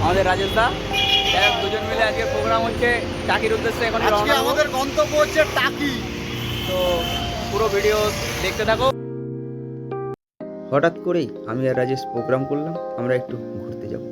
আমাদের রাজেশ দা। দুজন মিলে আজকে প্রোগ্রাম হচ্ছে টাকির উদ্দেশ্যে। এখন আজকে আমাদের গন্তব্য হচ্ছে টাকি। তো পুরো ভিডিও দেখতে থাকো। হঠাৎ করেই আমি আর রাজেশ প্রোগ্রাম করলাম আমরা একটু ঘুরতে যাব।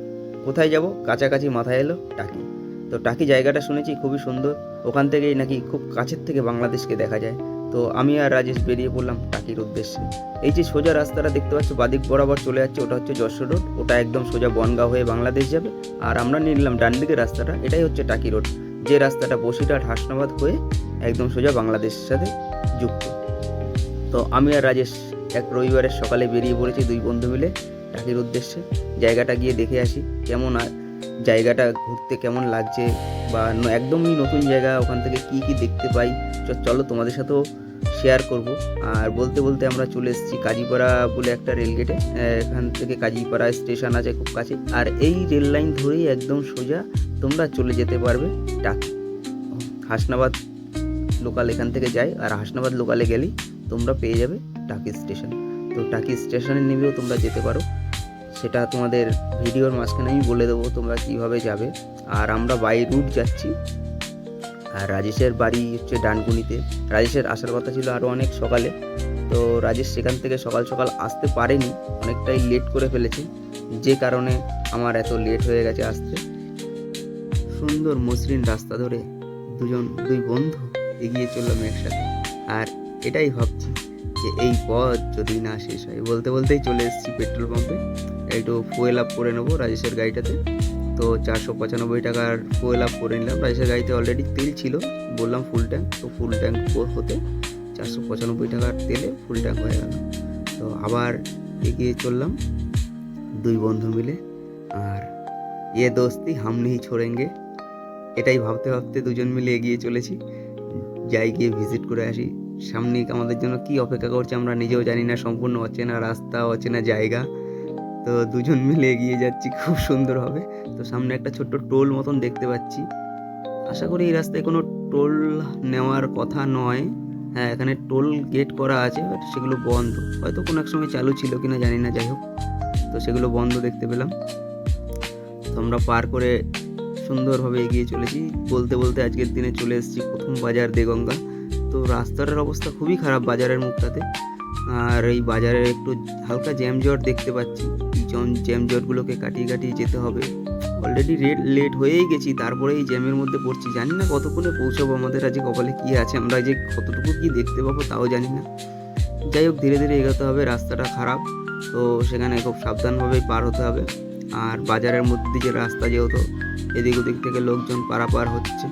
কোথায় যাব? কাছাকাছি মাথায় এলো টাকি। তো টাকি জায়গাটা শুনেছি খুবই সুন্দর, ওখান থেকেই নাকি খুব কাছের থেকে বাংলাদেশকে দেখা যায়। তো আমি আর রাজেশ বেরিয়ে পড়লাম টাকির উদ্দেশ্যে। এই যে সোজা রাস্তাটা দেখতে পাচ্ছ বাদিক বরাবর চলে যাচ্ছে, ওটা হচ্ছে যশোর রোড, ওটা একদম সোজা বনগাঁও হয়ে বাংলাদেশ যাবে। আর আমরা নিলাম ডান দিকের রাস্তাটা, এটাই হচ্ছে টাকি রোড, যে রাস্তাটা বসিরহাট হাসনাবাদ হয়ে একদম সোজা বাংলাদেশের সাথে যুক্ত। তো আমি আর রাজেশ এক রবিবারের সকালে বেরিয়ে পড়েছি দুই বন্ধু মিলে টাকির উদ্দেশ্যে। জায়গাটা গিয়ে দেখে আসি কেমন, আর জায়গাটা ঘুরতে কেমন লাগছে, বা একদমই নতুন জায়গা, ওখান থেকে কি কি দেখতে পাই চলো তোমাদের সাথেও শেয়ার করব। আর বলতে বলতে আমরা চলে এসেছি কাজীপাড়া বলে একটা রেলগেটে। এখান থেকে কাজীপাড়া স্টেশন আছে খুব কাছে, আর এই রেল লাইন ধরেই একদম সোজা তোমরা চলে যেতে পারবে টাকি। হাসনাবাদ লোকাল এখান থেকে যায়, আর হাসনাবাদ লোকালে গেলেই তোমরা পেয়ে যাবে টাকি স্টেশন। তো টাকি স্টেশনে নেমেও তোমরা যেতে পারো, সেটা তোমাদের ভিডিওর মাঝখানে আমি বলে দেবো তোমরা কিভাবে যাবে। আর আমরা বাই রুট যাচ্ছি। আর রাজেশের বাড়ি হচ্ছে ডানকুনিতে। রাজেশের আসার কথা ছিল আরও অনেক সকালে, তো রাজেশ সেখান থেকে সকাল সকাল আসতে পারেনি, অনেকটাই লেট করে ফেলেছে, যে কারণে আমার এত লেট হয়ে গেছে আসতে। সুন্দর মসৃণ রাস্তা ধরে দুই বন্ধু এগিয়ে চললাম একসাথে। আর এটাই ভাবছি যে এই পথ যদি না শেষ হয়। বলতে বলতেই চলে এসেছি পেট্রোল পাম্পে, একটু ফুয়েল আপ করে নেবো রাজেশের গাড়িটাতে। তো 495 টাকার ফুয়েল আপ করে নিলাম। রাজেশের গাড়িতে অলরেডি তেল ছিল, বললাম ফুল ট্যাঙ্ক, তো ফুল ট্যাঙ্ক হতে 495 টাকার তেলে ফুল ট্যাঙ্ক হয়ে গেল। তো আবার এগিয়ে চললাম দুই বন্ধু মিলে। আর এ দোস্তি হাম নেই ছোড়েঙ্গে, এটাই ভাবতে ভাবতে দুজন মিলে এগিয়ে চলেছি। যাই গিয়ে ভিজিট করে আসি সামনে আমাদের জন্য কি অপেক্ষা করছে আমরা নিজেও জানি না, সম্পূর্ণ অচেনা রাস্তা, অচেনা জায়গা। তো দুজন মিলে এগিয়ে যাচ্ছি, খুব সুন্দর হবে। তো সামনে একটা ছোট্ট টোল মতন দেখতে পাচ্ছি, আশা করি এই রাস্তায় কোনো টোল নেওয়ার কথা নয়। হ্যাঁ, এখানে টোল গেট করা আছে, বাট সেগুলো বন্ধ, হয়তো কোনো এক সময় চালু ছিল কিনা জানি না, যাই হোক। তো সেগুলো বন্ধ দেখতে পেলাম। তো আমরা পার করে সুন্দরভাবে এগিয়ে চলেছি। বলতে বলতে আজকের দিনে চলে এসেছি প্রথম বাজার দেগঙ্গা। তো রাস্তাটার অবস্থা খুবই খারাপ বাজারের মুখটাতে, আর এই বাজারে একটু হালকা জ্যামজট দেখতে পাচ্ছি। এই জ্যামজটগুলোকে কাটিয়ে কাটিয়ে যেতে হবে। অলরেডি লেট হয়েই গেছি, তারপরে এই জ্যামের মধ্যে পড়ছি, জানি না কতক্ষণে পৌঁছাবো। আমাদের আজকে কপালে কী আছে, আমরা যে কতটুকু কি দেখতে পাবো তাও জানি না। যাই হোক, ধীরে ধীরে এগোতে হবে, রাস্তাটা খারাপ, তো সেখানে খুব সাবধানভাবেই পার হতে হবে। আর বাজারের মধ্যে দিয়ে যে রাস্তা, যেহেতু এদিক ওদিক থেকে লোকজন পারাপার হচ্ছে।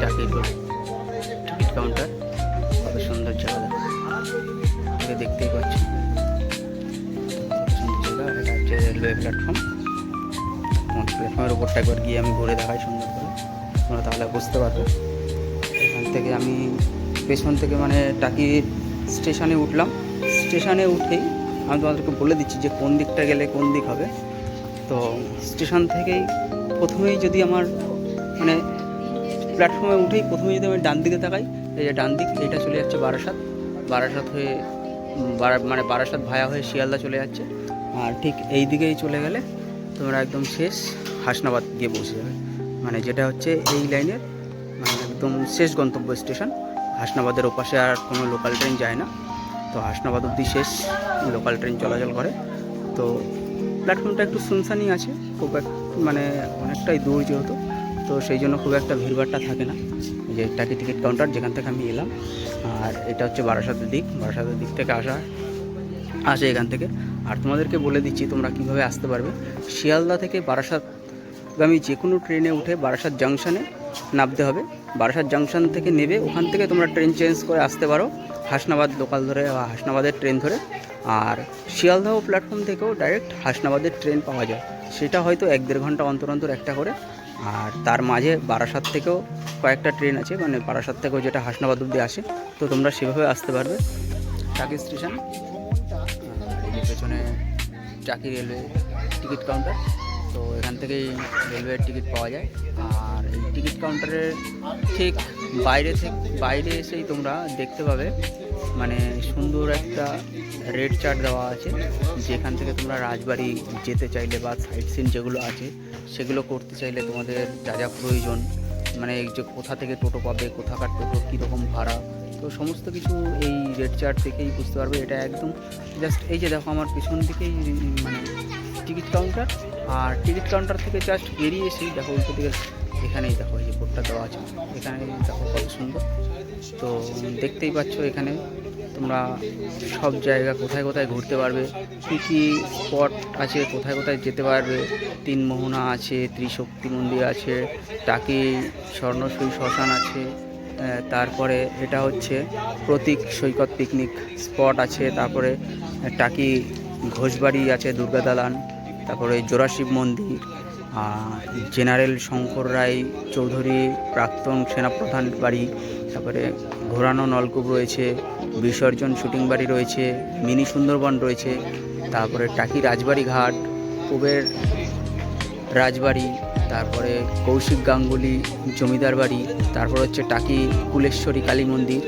টাকির টিকিট কাউন্টার, কত সুন্দর জায়গা, এটা দেখতেই পাচ্ছি কত সুন্দর জায়গা। এটা হচ্ছে রেলওয়ে প্ল্যাটফর্ম। প্ল্যাটফর্মের ওপরটা একবার গিয়ে আমি ঘুরে দেখাই সুন্দর করে, তোমরা তাহলে বুঝতে পারবে। এখান থেকে আমি পেছন থেকে মানে টাকি স্টেশনে উঠলাম। স্টেশনে উঠেই আমি তোমাদেরকে বলে দিচ্ছি যে কোন দিকটা গেলে কোন দিক হবে। তো স্টেশন থেকেই প্রথমেই যদি আমার মানে প্ল্যাটফর্মে উঠেই প্রথমেই যদি আমি ডান দিকে তাকাই, এই যে ডান দিক, এইটা চলে যাচ্ছে বারাসাত। বারাসাত হয়ে মানে বারাসাত ভায়া হয়ে শিয়ালদা চলে যাচ্ছে। আর ঠিক এই দিকেই চলে গেলে তোমরা একদম শেষ হাসনাবাদ গিয়ে পৌঁছে যাবে, মানে যেটা হচ্ছে এই লাইনের মানে একদম শেষ গন্তব্য স্টেশন। হাসনাবাদের ওপাশে আর কোনো লোকাল ট্রেন যায় না, তো হাসনাবাদ অবধি শেষ লোকাল ট্রেন চলাচল করে। তো প্ল্যাটফর্মটা একটু শুনশানি আছে, খুব মানে অনেকটাই দূর যেহেতু, তো সেই জন্য খুব একটা ভিড়ভাড়টা থাকে না। যে টাকি টিকিট কাউন্টার যেখান থেকে আমি এলাম, আর এটা হচ্ছে বারাসাতের দিক। বারাসাতের দিক থেকে আসে এখান থেকে। আর তোমাদেরকে বলে দিচ্ছি তোমরা কীভাবে আসতে পারবে। শিয়ালদা থেকে বারাসাতগামী যে কোনো ট্রেনে উঠে বারাসাত জাংশনে নামতে হবে। বারাসাত জাংশন থেকে নেবে, ওখান থেকে তোমরা ট্রেন চেঞ্জ করে আসতে পারো হাসনাবাদ লোকাল ধরে বা হাসনাবাদের ট্রেন ধরে। আর শিয়ালদাহ প্ল্যাটফর্ম থেকেও ডাইরেক্ট হাসনাবাদের ট্রেন পাওয়া যায়, সেটা হয়তো 1-1.5 ঘন্টা অন্তর অন্তর একটা করে। আর তার মাঝে বারাসাত থেকেও কয়েকটা ট্রেন আছে, মানে বারাসাত থেকেও যেটা হাসনাবাদ অবধি আসে, তো তোমরা সেভাবে আসতে পারবে। টাকি স্টেশন, এই যে পেছনে টাকি রেলওয়ে টিকিট কাউন্টার, তো এখান থেকেই রেলওয়ের টিকিট পাওয়া যায়। আর এই টিকিট কাউন্টারের ঠিক বাইরে এসেই তোমরা দেখতে পাবে মানে সুন্দর একটা রেড চার্ট দেওয়া আছে, যেখান থেকে তোমরা রাজবাড়ি যেতে চাইলে বা সাইট সিন যেগুলো আছে সেগুলো করতে চাইলে তোমাদের যা যা প্রয়োজন, মানে যে কোথা থেকে টোটো পাবে, কোথাকার টোটো কীরকম ভাড়া, তো সমস্ত কিছু এই রেড চার্ট দেখেই বুঝতে পারবে। এটা একদম জাস্ট এই যে দেখো আমার পিছন দিকেই মানে টিকিট কাউন্টার, আর টিকিট কাউন্টার থেকে জাস্ট বেরিয়ে এসেই দেখো উল্টো দিকে এখানেই দেখো এই যে বোর্ডটা দেওয়া আছে, এখানে দেখো কত সুন্দর। তো দেখতেই পাচ্ছ এখানে তোমরা সব জায়গা কোথায় কোথায় ঘুরতে পারবে, কী কী স্পট আছে, কোথায় কোথায় যেতে পারবে। 3 মোহনা আছে, ত্রিশক্তি মন্দির আছে, টাকি স্বর্ণসুই শ্মশান আছে, তারপরে এটা হচ্ছে প্রতীক সৈকত পিকনিক স্পট আছে, তারপরে টাকি ঘোষবাড়ি আছে, দুর্গা দালান, তারপরে জোড়াশিব মন্দির, জেনারেল শঙ্কর রায় চৌধুরী প্রাক্তন সেনাপ্রধান বাড়ি, তারপরে ঘোরানো নলকূপ রয়েছে, বিসর্জন শুটিং বাড়ি রয়েছে, মিনি সুন্দরবন রয়েছে, তারপরে টাকি রাজবাড়ি ঘাট, কুবের রাজবাড়ি, তারপরে কৌশিক গাঙ্গুলি জমিদার বাড়ি, তারপর হচ্ছে টাকি কুলেশ্বরী কালী মন্দির,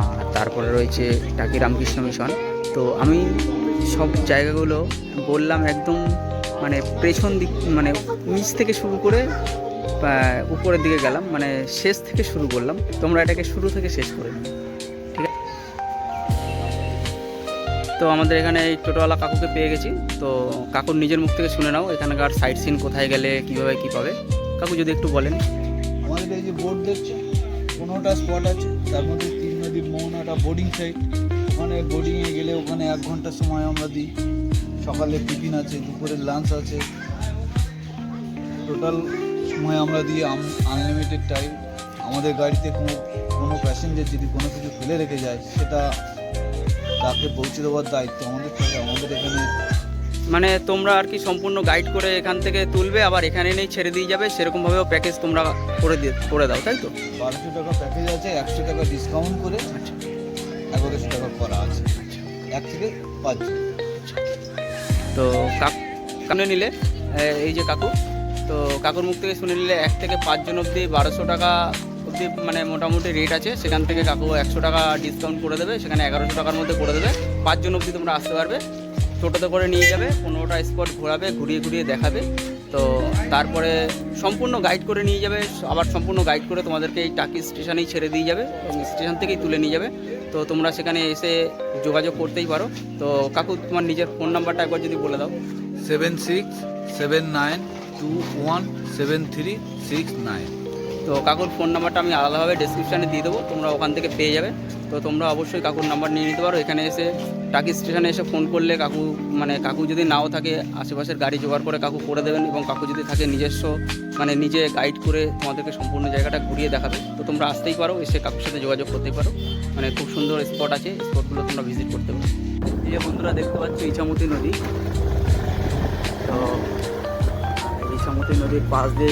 আর তারপরে রয়েছে টাকি রামকৃষ্ণ মিশন। তো আমি সব জায়গাগুলো বললাম একদম মানে পেছন দিক মানে নিচ থেকে শুরু করে উপরের দিকে গেলাম, মানে শেষ থেকে শুরু করলাম। তোমরা এটাকে শুরু থেকে শেষ করে নিও, ঠিক আছে? তো আমাদের এখানে এই টোটোওয়ালা কাকুকে পেয়ে গেছি, তো কাকুর নিজের মুখ থেকে শুনে নাও এখানকার সাইট সিন কোথায় গেলে কীভাবে কী পাবে। কাকু যদি একটু বলেন। আমাদের এই যে বোর্ড দেখছো, 15টা স্পট আছে, তার মধ্যে 3 নদীর মোহনাটা বোর্ডিং সাইট। ওখানে বোর্ডিংয়ে গেলে ওখানে 1 ঘন্টা সময় আমরা দিই। সকালে টিফিন আছে, দুপুরে লাঞ্চ আছে, টোটাল সময় আমরা দিই আনলিমিটেড টাইম। আমাদের গাড়িতে কোনো প্যাসেঞ্জার যদি কোনো কিছু ফেলে রেখে যায়, সেটা তাকে পৌঁছে দেওয়ার দায়িত্ব আমাদের থাকে। আমাদের এখানে মানে তোমরা আর কি সম্পূর্ণ গাইড করে এখান থেকে তুলবে, আবার এখানে এনেই ছেড়ে দিয়ে যাবে, সেরকমভাবেও প্যাকেজ তোমরা করে দাও, তাই তো? 1200 টাকা প্যাকেজ আছে, 100 টাকা ডিসকাউন্ট করে 1100 টাকা করা আছে, 1 থেকে 5 জন। তো কাকুনে নিলে এই যে কাকু, তো কাকুর মুখ থেকে শুনে নিলে 1 থেকে 5 জন অবধি 1200 টাকা অবধি মানে মোটামুটি রেট আছে। সেখান থেকে কাকু 100 টাকা ডিসকাউন্ট করে দেবে, সেখানে 1100 টাকার মধ্যে করে দেবে। 5 জন অবধি তোমরা আসতে পারবে। টোটোতে করে নিয়ে যাবে, 15টা স্পট ঘোরাবে, ঘুরিয়ে ঘুরিয়ে দেখাবে। তো তারপরে সম্পূর্ণ গাইড করে নিয়ে যাবে, আবার সম্পূর্ণ গাইড করে তোমাদেরকে এই টাকি স্টেশনেই ছেড়ে দিয়ে যাবে এবং স্টেশন থেকেই তুলে নিয়ে যাবে। তো তোমরা সেখানে এসে যোগাযোগ করতেই পারো। তো কাকু তোমার নিজের ফোন নাম্বারটা একবার যদি বলে দাও। 7679217369। তো তো কাকুর ফোন নাম্বারটা আমি আলাদাভাবে ডেসক্রিপশানে দিয়ে দেবো, তোমরা ওখান থেকে পেয়ে যাবে। তো তোমরা অবশ্যই কাকুর নাম্বার নিয়ে নিতে পারো। এখানে এসে টাকি স্টেশনে এসে ফোন করলে কাকু যদি নাও থাকে আশেপাশের গাড়ি জোগাড় করে কাকু করে দেবেন, এবং কাকু যদি থাকে নিজস্ব নিজে গাইড করে তোমাদেরকে সম্পূর্ণ জায়গাটা ঘুরিয়ে দেখাবে। তো তোমরা আসতেই পারো, এসে কাকুর সাথে যোগাযোগ করতেই পারো। খুব সুন্দর স্পট আছে, স্পটগুলো তোমরা ভিজিট করতে পারো। এই যে বন্ধুরা দেখতে পাচ্ছ ইছামতি নদী। তো ইছামতি নদীর পাশ দিয়ে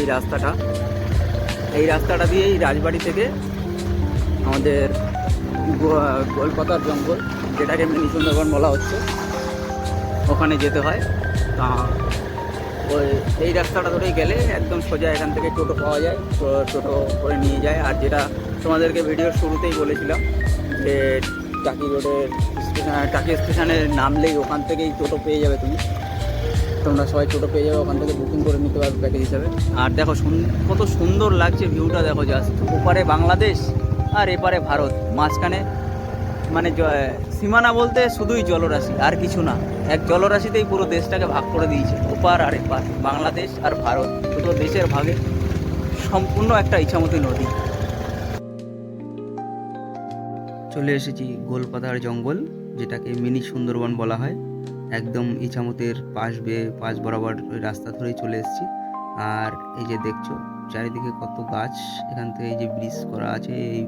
এই রাস্তাটা দিয়েই রাজবাড়ি থেকে আমাদের কলকাতার জঙ্গল, যেটাকে মিনি সুন্দরবন বলা হচ্ছে, ওখানে যেতে হয়। তা এই রাস্তাটা ধরেই গেলে একদম সোজা এখান থেকে টোটো পাওয়া যায়, টোটো করে নিয়ে যায়। আর যেটা তোমাদেরকে ভিডিওর শুরুতেই বলেছিলাম যে টাকি স্টেশনে নামলেই ওখান থেকেই টোটো পেয়ে যাবে, তোমরা সবাই টোটো পেয়ে যাবে, ওখান থেকে বুকিং করে নিতে পারবে প্যাকেজ হিসাবে। আর দেখো কত সুন্দর লাগছে ভিউটা, দেখো জাস্ট ওপারে বাংলাদেশ আর এপারে ভারত, মাঝখানে সীমানা বলতে শুধুই জলরাশি আর কিছু না। এক জলরাশিতেই পুরো দেশটাকে ভাগ করে দিয়েছে, ওপার আর এপার, বাংলাদেশ আর ভারত, দুটো দেশের ভাগে সম্পূর্ণ একটা ইছামতি নদী। চলে এসেছি গোলপাতার জঙ্গল, যেটাকে মিনি সুন্দরবন বলা হয়। একদম ইছামতির পাশ বরাবর ওই রাস্তা ধরেই চলে এসেছি। আর এই যে দেখছো চারিদিকে কত গাছ, এখান থেকে এই যে ব্রিজ করা আছে, এই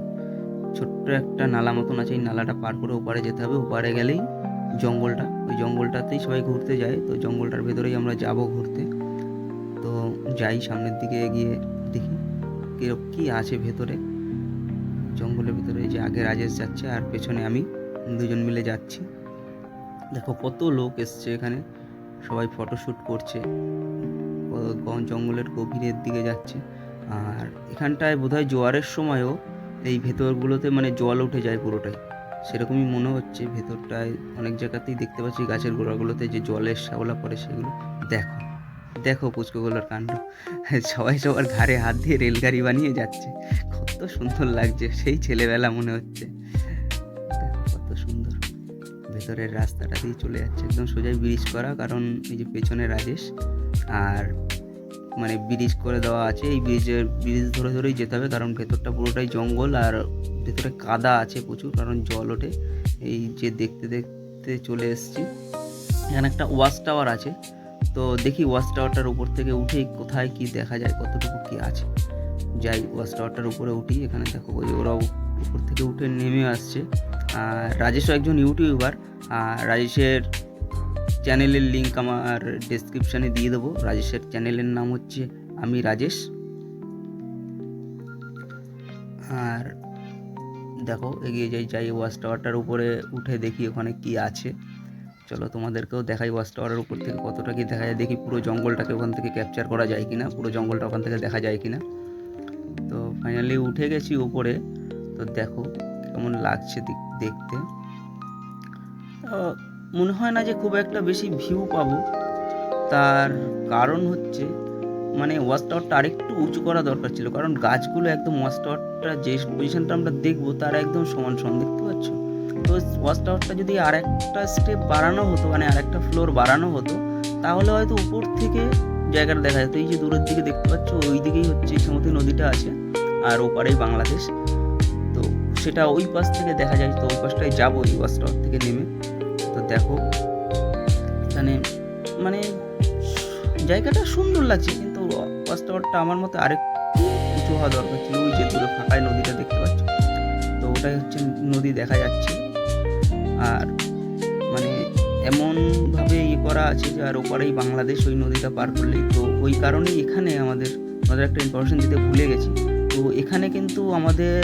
ছোট্ট একটা নালা মতন আছে, এই নালাটা পার করে ওপারে যেতে হবে। ওপারে গেলেই জঙ্গলটা, ওই জঙ্গলটাতেই সবাই ঘুরতে যায়। তো জঙ্গলটার ভেতরেই আমরা যাব ঘুরতে। তো যাই সামনের দিকে এগিয়ে দেখি কি আছে ভেতরে। জঙ্গলের ভিতরে যে আগে রাজেশ যাচ্ছে আর পেছনে আমি, দুজন মিলে যাচ্ছি। দেখো কত লোক এসছে এখানে, সবাই ফটোশ্যুট করছে, জঙ্গলের গভীরের দিকে যাচ্ছে। আর এখানটায় বোধহয় জোয়ারের সময়ও এই ভেতরগুলোতে জল উঠে যায় পুরোটাই, সেরকমই মনে হচ্ছে। ভেতরটায় অনেক জায়গাতেই দেখতে পাচ্ছি গাছের গোড়াগুলোতে যে জলের শ্যাওলা পড়ে, সেগুলো দেখো পুচকুগুলোর কাণ্ড। সবাই সবার ঘাড়ে হাত দিয়ে রেলগাড়ি বানিয়ে যাচ্ছে, কত সুন্দর লাগছে, সেই ছেলেবেলা মনে হচ্ছে। দেখো কত সুন্দর, ভেতরের রাস্তাটা দিয়ে চলে যাচ্ছে একদম সোজাই ব্রিজ করা, কারণ এই যে পেছনে রাজেশ, আর ব্রিজ করে দেওয়া আছে। এই ব্রিজ ধরে ধরেই যেতে হবে, কারণ ভেতরটা পুরোটাই জঙ্গল আর ভেতরে কাদা আছে প্রচুর, কারণ জল ওঠে। এই যে দেখতে দেখতে চলে এসেছি, এখানে একটা ওয়াচ টাওয়ার আছে। তো দেখি ওয়াচ টাওয়ারটার উপর থেকে উঠেই কোথায় কি দেখা যায়, কতটুকু কি আছে। যাই ওয়াচ টাওয়ারটার উপরে উঠি। এখানে দেখো ওরাও উপর থেকে উঠে নেমে আসছে। আর রাজেশও একজন ইউটিউবার, আর রাজেশের চ্যানেলের লিঙ্ক আমার ডেসক্রিপশানে দিয়ে দেবো। রাজেশের চ্যানেলের নাম হচ্ছে আমি রাজেশ। আর দেখো এগিয়ে যাই ওয়াচ টাওয়ারটার উপরে উঠে দেখি ওখানে কি আছে। চলো তোমাদেরকেও দেখাই ওয়াচ টাওয়ারের উপর থেকে কতটা কি দেখা যায়, দেখি পুরো জঙ্গলটাকে ওখান থেকে ক্যাপচার করা যায় কিনা, পুরো জঙ্গলটা ওখান থেকে দেখা যায় কিনা। তো ফাইনালি উঠে গেছি উপরে। তো দেখো কেমন লাগছে দেখতে। মনে হয় না যে খুব একটা বেশি ভিউ পাবো, তার কারণ হচ্ছে ওয়াচ টাওয়ারটা আরেকটু উঁচু করা দরকার ছিল, কারণ গাছগুলো একদম ওয়াচ টাওয়ারটা যে পজিশনটা আমরা দেখবো তার একদম সমান দেখতে পাচ্ছ। তো ওয়াচ টাওয়ারটা যদি আরেকটা স্টেপ বাড়ানো হতো, আরেকটা ফ্লোর বাড়ানো হতো, তাহলে হয়তো উপর থেকে জায়গাটা দেখা যেত। এই যে দূরের দিকে দেখতে পাচ্ছ, ওই দিকেই হচ্ছে ইছামতি নদীটা আছে, আর ওপারেই বাংলাদেশ। তো সেটা ওই পাশ থেকে দেখা যায়। তো ওই পাশটায় যাবো এই ওয়াচ টাওয়ার থেকে নেমে। তো দেখো এখানে জায়গাটা সুন্দর লাগছে, কিন্তু ওয়াচ টাওয়ারটা আমার মতে আরেকটু উঁচু হওয়া দরকার ছিল। ওই যে দূরে ফাঁকায় নদীটা দেখতে পাচ্ছ, তো ওটাই হচ্ছে নদী দেখা যাচ্ছে। আর এমনভাবে করা আছে যে আর ওপারেই বাংলাদেশ, ওই নদীটা পার করলেই। তো ওই কারণেই এখানে আমাদের একটা ইনফরমেশন দিতে ভুলে গেছি। তো এখানে কিন্তু আমাদের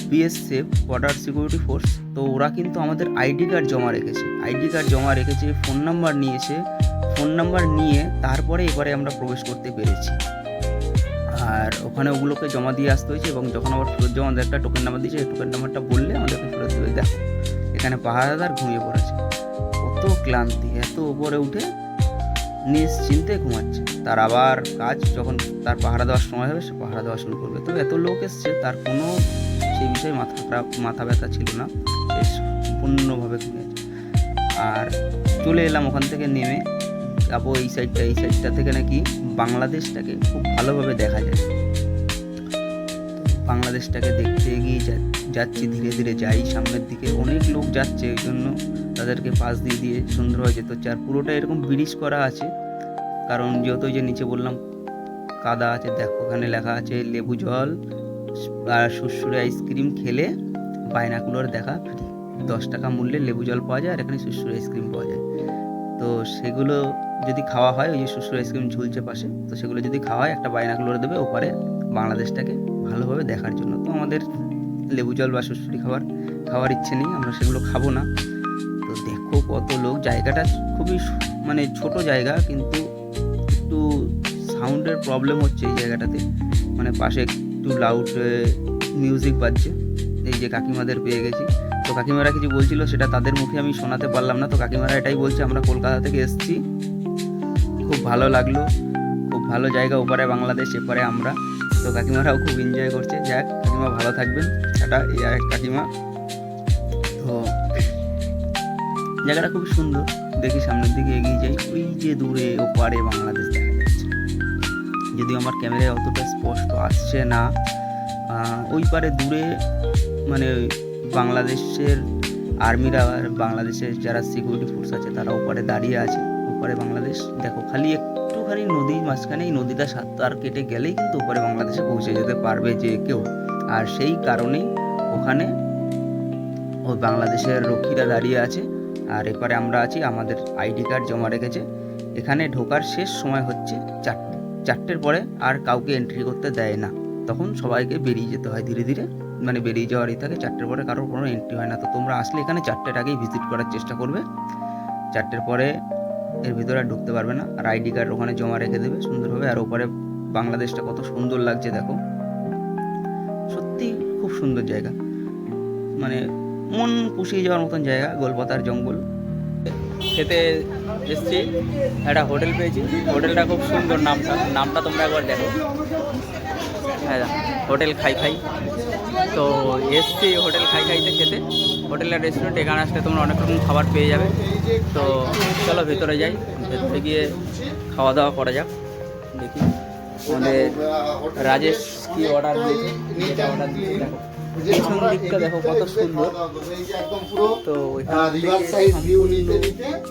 বিএসএফ, বর্ডার সিকিউরিটি ফোর্স, তো ওরা কিন্তু আমাদের আইডি কার্ড জমা রেখেছে, ফোন নাম্বার নিয়েছে। ফোন নাম্বার নিয়ে তারপরে এবারে আমরা প্রবেশ করতে পেরেছি। আর ওখানে ওগুলোকে জমা দিয়ে আসতে হয়েছে, এবং যখন আবার ফেরত জমা একটা টোকেন নাম্বার দিয়েছে, এই টোকেন নাম্বারটা বললে আমাদেরকে ফেরত দেবে। দেখো এখানে পাহারাদার ঘুমিয়ে পড়েছে, কত ক্লান্তি, এত উপরে উঠে নিশ্চিন্তে ঘুমাচ্ছে। তার আবার কাজ যখন তার পাহারা দেওয়ার সময় হবে, সে পাহারা দেওয়া শুরু করবে। তো এত লোক এসছে, তার কোনো সেই বিষয়ে মাথা ব্যথা ছিল না, সে সম্পূর্ণভাবে ঘুমিয়েছে। আর চলে এলাম ওখান থেকে নেমে যাবো এই সাইডটা থেকে নাকি বাংলাদেশটাকে খুব ভালোভাবে দেখা যায়। বাংলাদেশটাকে দেখতে এগিয়ে যাচ্ছি, ধীরে ধীরে যাই সামনের দিকে। অনেক লোক যাচ্ছে, ওই জন্য তাদেরকে পাশ দিয়ে দিয়ে সুন্দরভাবে যেতে হচ্ছে। আর পুরোটা এরকম ব্রিজ করা আছে, কারণ যেহেতু ওই যে নিচে বললাম কাদা আছে, দেখো ওখানে লেখা আছে লেবু জল আর সুরসুরে আইসক্রিম খেলে বাইনাকুলার দেখা ফ্রি। 10 টাকা মূল্যে লেবু জল পাওয়া যায় আর এখানে সুরসুরে আইসক্রিম পাওয়া যায়। তো সেগুলো যদি খাওয়া হয়, ওই যে সুরসুরে আইসক্রিম ঝুলছে পাশে, তো সেগুলো যদি খাওয়া হয় একটা বাইনাকুলার দেবে ওপারে বাংলাদেশটাকে ভালোভাবে দেখার জন্য। তো আমাদের লেবু জল বা সুরসুরি খাওয়ার ইচ্ছে নেই, আমরা সেগুলো খাবো না। তো দেখো কত লোক, জায়গাটা খুবই মানে ছোট জায়গা, কিন্তু একটু সাউন্ডের প্রবলেম হচ্ছে এই জায়গাটাতে, মানে পাশে একটু লাউড মিউজিক বাজছে। এই যে কাকিমাদের পেয়ে গেছি, তো কাকিমারা কিছু বলছিল, সেটা তাদের মুখে আমি শোনাতে পারলাম না। তো কাকিমারা এটাই বলছে, আমরা কলকাতা থেকে এসেছি, খুব ভালো লাগলো, খুব ভালো জায়গা, ওপারে বাংলাদেশ এপারে আমরা। তো কাকিমারাও খুব এনজয় করছে। যাক, কাকিমা ভালো থাকবেন, এটা এই এক কাকিমা। তো জায়গাটা খুব সুন্দর, দেখি সামনের দিকে এগিয়ে যাই, ওই যে দূরে ওপারে বাংলাদেশ দেখা যাচ্ছে। যদিও আমার ক্যামেরায় অতটা স্পষ্ট আসছে না, ওই পারে দূরে মানে বাংলাদেশের আর্মিরা আর বাংলাদেশের যারা সিকিউরিটি ফোর্স আছে তারা ওপারে দাঁড়িয়ে আছে। ওপারে বাংলাদেশ দেখো, খালি একটুখানি নদীর মাঝখানে, এই নদীটা সাঁতার কেটে গেলেই কিন্তু ওপারে বাংলাদেশে পৌঁছে যেতে পারবে যে কেউ। আর সেই কারণেই ওখানে ওই বাংলাদেশের রক্ষীরা দাঁড়িয়ে আছে, আর এপারে আমরা আছি, আমাদের আইডি কার্ড জমা রেখেছে। এখানে ঢোকার শেষ সময় হচ্ছে 4টের পরে আর কাউকে এন্ট্রি করতে দেয় না, তখন সবাইকে বেরিয়ে যেতে হয় ধীরে ধীরে, মানে বেরিয়ে যাওয়ারই থাকে। 4টের পরে কারোর কোনো এন্ট্রি হয় না। তো তোমরা আসলে এখানে 4টের আগেই ভিজিট করার চেষ্টা করবে, 4টের পরে এর ভিতরে আর ঢুকতে পারবে না। আর আইডি কার্ড ওখানে জমা রেখে দেবে সুন্দরভাবে। আর ওপরে বাংলাদেশটা কত সুন্দর লাগছে দেখো, সত্যি খুব সুন্দর জায়গা, মানে মন পুষিয়ে যাওয়ার মতন জায়গা, গোলপাতার জঙ্গল। খেতে এসছি, একটা হোটেল পেয়েছি, হোটেলটা খুব সুন্দর, নামটা তোমরা একবার দেখো, হ্যাঁ হোটেল খাই খাই। তো এসছি হোটেল খাই খাইতে খেতে, হোটেলের রেস্টুরেন্ট, এখানে আসলে তোমরা অনেক রকম খাবার পেয়ে যাবে। তো চলো ভেতরে যাই, ভেতরে গিয়ে খাওয়া দাওয়া করা যাক। দেখি আমাদের রাজেশ কি অর্ডার দিয়েছে, যেটা অর্ডার দিয়েছে দেখো, পেছন দিকটা দেখো কত সুন্দর। তো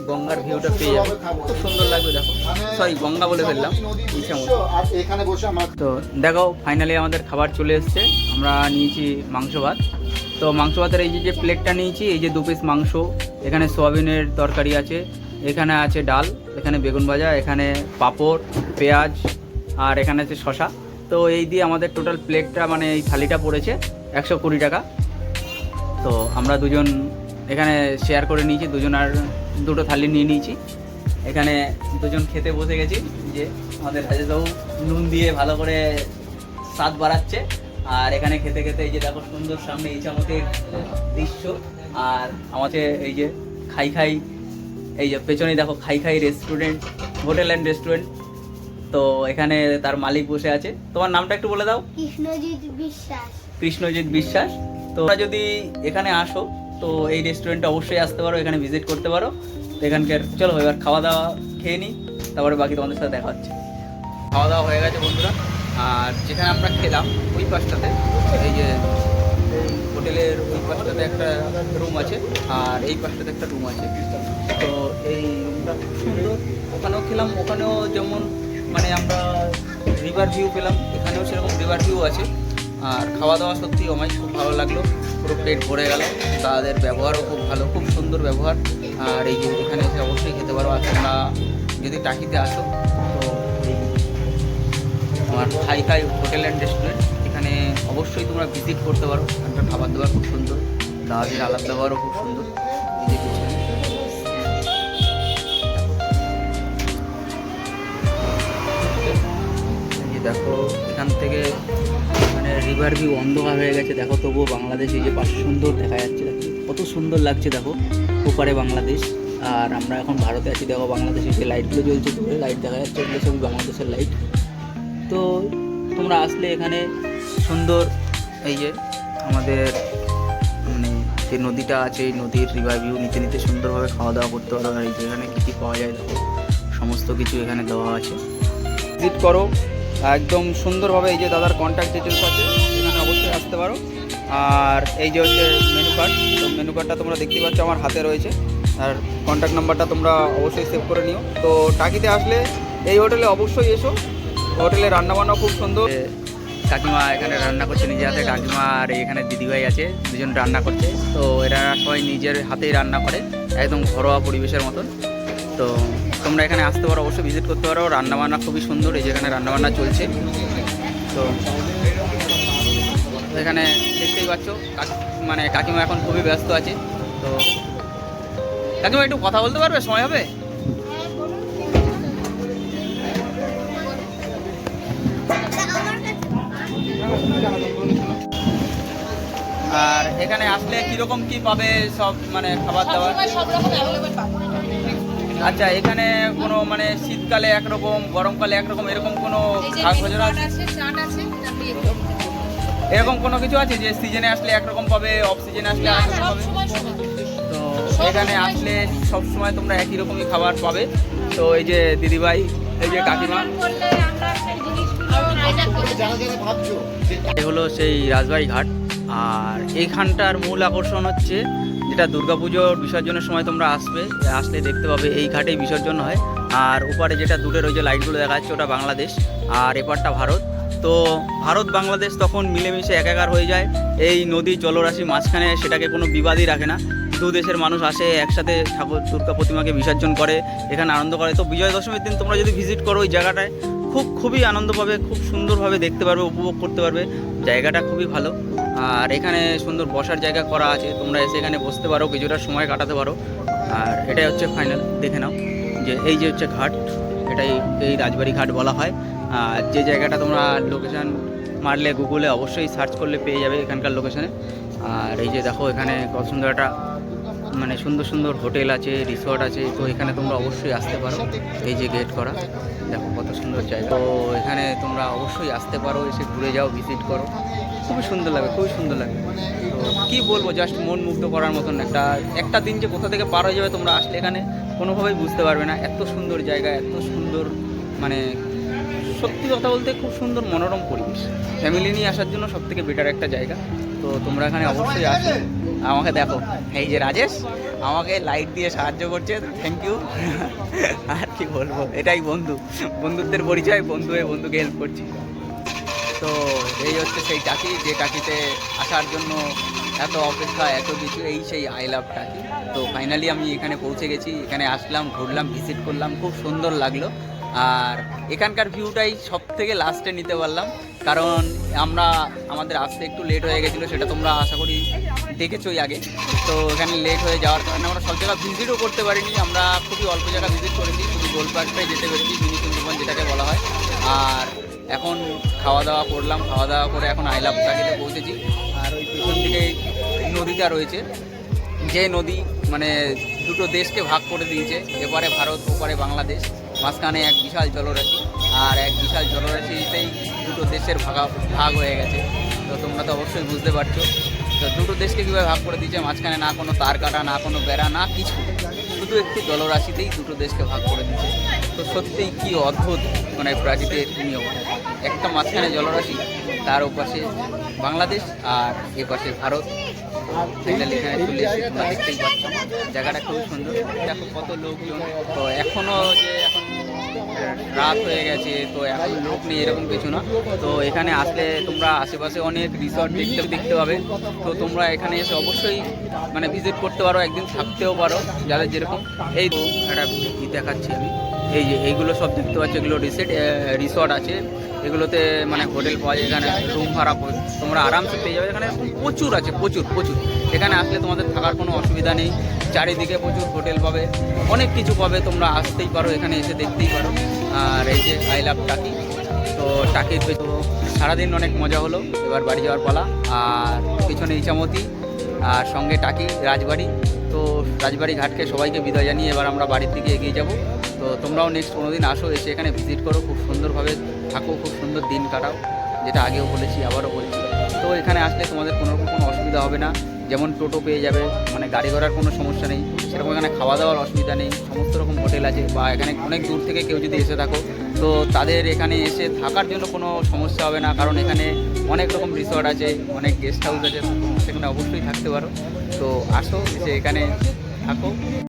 গঙ্গার ভিউটা পেয়ে যাবো, খুব সুন্দর লাগবে দেখো। সরি, গঙ্গা বলে ফেললাম ইচ্ছা মতো। তো দেখো ফাইনালি আমাদের খাবার চলে এসছে, আমরা নিয়েছি মাংস ভাত। তো মাংস ভাতের এই যে প্লেটটা নিয়েছি, এই যে 2 পিস মাংস, এখানে সোয়াবিনের তরকারি আছে, এখানে আছে ডাল, এখানে বেগুন ভাজা, এখানে পাঁপড়, পেঁয়াজ, আর এখানে আছে শশা। তো এই দিয়ে আমাদের টোটাল প্লেটটা, মানে এই থালিটা পড়েছে 120 টাকা। তো আমরা দুজন এখানে শেয়ার করে নিয়েছি, দুজন আর 2টো থালি নিয়ে নিয়েছি। এখানে দুজন খেতে বসে গেছি, যে আমাদের রাজেশবাবু নুন দিয়ে ভালো করে স্বাদ বাড়াচ্ছে। আর এখানে খেতে খেতে এই যে দেখো সুন্দর সামনে ইছামতির দৃশ্য, আর আমাদের এই যে খাই খাই, এই যে পেছনেই দেখো খাই খাই রেস্টুরেন্ট, হোটেল অ্যান্ড রেস্টুরেন্ট। তো এখানে তার মালিক বসে আছে। তোমার নামটা একটু বলে দাও। কৃষ্ণজিৎ বিশ্বাস। তো তোমরা যদি এখানে আসো তো এই রেস্টুরেন্টে অবশ্যই আসতে পারো, এখানে ভিজিট করতে পারো। তো এখানকার চলো এবার খাওয়া দাওয়া খেয়ে নিই, তারপরে বাকি তোমাদের সাথে দেখা হচ্ছে। খাওয়া দাওয়া হয়ে গেছে বন্ধুরা, আর যেখানে আমরা খেলাম ওই পাশটাতে, এই যে হোটেলের ওই পাশটাতে একটা রুম আছে, আর এই পাশটাতে একটা রুম আছে। তো এই রুমটা খুব সুন্দর, ওখানেও খেলাম, ওখানেও যেমন মানে আমরা রিভার ভিউ পেলাম, এখানেও সেরকম রিভার ভিউ আছে। আর খাওয়া দাওয়া সত্যি আমায় খুব ভালো লাগলো, পুরো পেট ভরে গেল। তাদের ব্যবহারও খুব ভালো, খুব সুন্দর ব্যবহার। আর এই যে এখানে এসে অবশ্যই খেতে পারো। আর তোমরা যদি টাকিতে আসো তো এই আমার খাই খাই হোটেল অ্যান্ড রেস্টুরেন্ট, এখানে অবশ্যই তোমরা ভিজিট করতে পারো। একটা খাবার দাবার খুব সুন্দর, তাদের আলাদা ব্যবহারও খুব সুন্দর। এই যে দেখো এখান থেকে মানে রিভার ভিউ অন্ধকার হয়ে গেছে দেখো, তবুও বাংলাদেশ এই যে পাশে সুন্দর দেখা যাচ্ছে, কত সুন্দর লাগছে দেখো, ওপারে বাংলাদেশ। আর আমরা এখন ভারতে আছি, দেখো বাংলাদেশে যে লাইটগুলো জ্বলছে, দূরে লাইট দেখা যাচ্ছে, এগুলো সবই বাংলাদেশের লাইট। তো তোমরা আসলে এখানে সুন্দর এই যে আমাদের মানে যে নদীটা আছে, এই নদীর রিভার ভিউ নিতে নিতে সুন্দরভাবে খাওয়া দাওয়া করতে পারো। আর এই যে এখানে কী কী পাওয়া যায় দেখো, সমস্ত কিছু এখানে দেওয়া আছে, ভিজিট করো একদম সুন্দরভাবে। এই যে দাদার কন্ট্যাক্ট ডিটেলস আছে, এখানে অবশ্যই আর এই যে হচ্ছে মেনু কার্ড, তো মেনু কার্ডটা তোমরা দেখতে পাচ্ছ আমার হাতে রয়েছে, আর কন্ট্যাক্ট নাম্বারটা তোমরা অবশ্যই সেভ করে নিও। তো টাকিতে আসলে এই হোটেলে অবশ্যই এসো, হোটেলে রান্নাবান্না খুব সুন্দর। কাকিমা এখানে রান্না করছে নিজে হাতে, কাকিমা আর এখানে দিদিভাই আছে, দুজন রান্না করছে। তো এরা সবাই নিজের হাতেই রান্না করে, একদম ঘরোয়া পরিবেশের মতন। তো তোমরা এখানে আসতে পারো, অবশ্যই ভিজিট করতে পারো। রান্নাবান্না খুবই সুন্দর, এই যেখানে রান্নাবান্না চলছে। তো এখানে দেখতেই পাচ্ছ মানে কাকিমা এখন খুবই ব্যস্ত আছে। তো কাকিমা একটু কথা বলতে পারবে, সময় হবে? আর এখানে আসলে কিরকম কি পাবে সব মানে খাবার দাবার? আচ্ছা, এখানে কোনো মানে শীতকালে একরকম, গরমকালে একরকম, এরকম কোনো খাবার আছে? এরকম কোনো কিছু আছে যে সিজনে আসলে একরকম পাবে, অফ সিজনে আসলে আরেকরকম পাবে? তো এখানে আসলে সব সময় তোমরা একই রকমই খাবার পাবে। তো এই যে দিদিভাই, এই যে কাকিমা, এগুলো সেই রাজবাড়ি ঘাট। আর এইখানটার মূল আকর্ষণ হচ্ছে যেটা দুর্গাপুজোর বিসর্জনের সময় তোমরা আসলে দেখতে পাবে, এই ঘাটেই বিসর্জন হয়। আর ওপারে যেটা দূরের ওই যে লাইটগুলো দেখা যাচ্ছে, ওটা বাংলাদেশ, আর এপারটা ভারত। তো ভারত বাংলাদেশ তখন মিলেমিশে একাকার হয়ে যায় এই নদী জলরাশি মাঝখানে, সেটাকে কোনো বিবাদই রাখে না। দু দেশের মানুষ আসে একসাথে ঠাকুর দুর্গা প্রতিমাকে বিসর্জন করে, এখানে আনন্দ করে। তো বিজয় দশমীর দিন তোমরা যদি ভিজিট করো ওই জায়গাটায়, খুবই আনন্দ পাবে, খুব সুন্দরভাবে দেখতে পারবে, উপভোগ করতে পারবে। জায়গাটা খুবই ভালো। আর এখানে সুন্দর বসার জায়গা করা আছে, তোমরা এসে এখানে বসতে পারো, কিছুটা সময় কাটাতে পারো। আর এটাই হচ্ছে ফাইনাল, দেখে নাও যে এই যে হচ্ছে ঘাট, এটাই এই রাজবাড়ি ঘাট বলা হয়। আর যে জায়গাটা তোমরা লোকেশান মারলে গুগলে অবশ্যই সার্চ করলে পেয়ে যাবে এখানকার লোকেশানে। আর এই যে দেখো এখানে কত সুন্দর একটা মানে সুন্দর সুন্দর হোটেল আছে, রিসর্ট আছে। তো এখানে তোমরা অবশ্যই আসতে পারো, এই যে গেট করা, দেখো কত সুন্দর জায়গা। তো এখানে তোমরা অবশ্যই আসতে পারো, এসে ঘুরে যাও, ভিজিট করো, খুবই সুন্দর লাগে, খুবই সুন্দর লাগে। তো কী বলবো, জাস্ট মন মুগ্ধ করার মতন একটা দিন যে কোথা থেকে পার হয়ে যাবে তোমরা আসলে এখানে কোনোভাবেই বুঝতে পারবে না। এত সুন্দর জায়গা, এত সুন্দর, মানে সত্যি কথা বলতে খুব সুন্দর মনোরম পরিবেশ। ফ্যামিলি নিয়ে আসার জন্য সবথেকে বেটার একটা জায়গা। তো তোমরা এখানে অবশ্যই আসো। আমাকে দেখো, এই যে রাজেশ আমাকে লাইট দিয়ে সাহায্য করছে, থ্যাংক ইউ। আর কি বলবো, এটাই বন্ধুত্বের পরিচয়, বন্ধু হয়ে বন্ধুকে হেল্প করছি। তো এই হচ্ছে সেই টাকি, যে টাকিতে আসার জন্য এত অপেক্ষা, এত কিছু, এই সেই আই লাভ টাকি। তো ফাইনালি আমি এখানে পৌঁছে গেছি, এখানে আসলাম, ঘুরলাম, ভিজিট করলাম, খুব সুন্দর লাগলো। আর এখানকার ভিউটাই সব থেকে লাস্টে নিতে পারলাম, কারণ আমাদের আসতে একটু লেট হয়ে গেছিলো, সেটা তোমরা আশা করি দেখেছোই আগে। তো এখানে লেট হয়ে যাওয়ার কারণে আমরা সব জায়গা ভিজিটও করতে পারিনি, আমরা খুবই অল্প জায়গা ভিজিট করেছি, শুধু গোলপার্কটাই যেতে পেরেছি, মিনি সুন্দরবন যেটাকে বলা হয়। আর এখন খাওয়া দাওয়া করলাম, খাওয়া দাওয়া করে এখন আই লাভ টাকিতে পৌঁছেছি। আর ওই পেছন দিকে নদীটা রয়েছে, যে নদী মানে দুটো দেশকে ভাগ করে দিয়েছে, এপারে ভারত, ওপারে বাংলাদেশ, মাঝখানে এক বিশাল জলরাশি। আর এক বিশাল জলরাশিতেই দুটো দেশের ভাগ হয়ে গেছে। তো তোমরা তো অবশ্যই বুঝতে পারছো, তো দুটো দেশকে কীভাবে ভাগ করে দিয়েছে, মাঝখানে না কোনো তার কাটা, না কোনো বেড়া, না কিছু, শুধু একটু জলরাশিতেই দুটো দেশকে ভাগ করে দিয়েছে। তো সত্যিই কী অদ্ভুত মানে প্রাকৃতিক নিয়ম, একটা মাঝখানে জলরাশি, তার ওপাশে বাংলাদেশ আর এপাশে ভারত। ফাইনালি এখানে চলে এসে তোমরা দেখতেই পাচ্ছ, জায়গাটা খুবই সুন্দর। দেখো কত লোকজন, তো এখনও যে এখন রাত হয়ে গেছে, তো এখন লোক নেই এরকম কিছু না। তো এখানে আসলে তোমরা আশেপাশে অনেক রিসর্ট দেখতে পাবে। তো তোমরা এখানে এসে অবশ্যই মানে ভিজিট করতে পারো, একদিন থাকতেও পারো যাদের যেরকম। এই তো একটা দেখাচ্ছি আমি, এই যে এইগুলো সব দেখতে পাচ্ছ, এগুলো রিসর্ট আছে, এগুলোতে মানে হোটেল পাওয়া যায়, এখানে রুম ভাড়া তোমরা আরামসে পেয়ে যাবে। এখানে প্রচুর আছে, প্রচুর। এখানে আসলে তোমাদের থাকার কোনো অসুবিধা নেই, চারিদিকে প্রচুর হোটেল পাবে, অনেক কিছু পাবে, তোমরা আসতেই পারো, এখানে এসে দেখতেই পারো। আর এই যে আই লাভ টাকি, তো টাকির তো সারাদিন অনেক মজা হলো, এবার বাড়ি যাওয়ার পালা। আর পিছনে ইছামতি, আর সঙ্গে টাকি, রাজবাড়ি। তো রাজবাড়ি ঘাটকে সবাইকে বিদায় জানিয়ে এবার আমরা বাড়ির দিকে এগিয়ে যাব। তো তোমরাও নেক্সট কোনো দিন আসো, এসে এখানে ভিজিট করো, খুব সুন্দরভাবে থাকো, খুব সুন্দর দিন কাটাও, যেটা আগেও বলেছি আবারও বলছি। তো এখানে আসলে তোমাদের কোনো অসুবিধা হবে না, যেমন টোটো পেয়ে যাবে, মানে গাড়ি ঘোড়ার কোনো সমস্যা নেই, সেরকম এখানে খাওয়া দাওয়ার অসুবিধা নেই, সমস্ত রকম হোটেল আছে। বা এখানে অনেক দূর থেকে কেউ যদি এসে থাকো তো তাদের এখানে এসে থাকার জন্য কোনো সমস্যা হবে না, কারণ এখানে অনেক রকম রিসর্ট আছে, অনেক গেস্ট হাউস আছে, সেখানে অবশ্যই থাকতে পারো। তো আসো, এসে এখানে থাকো।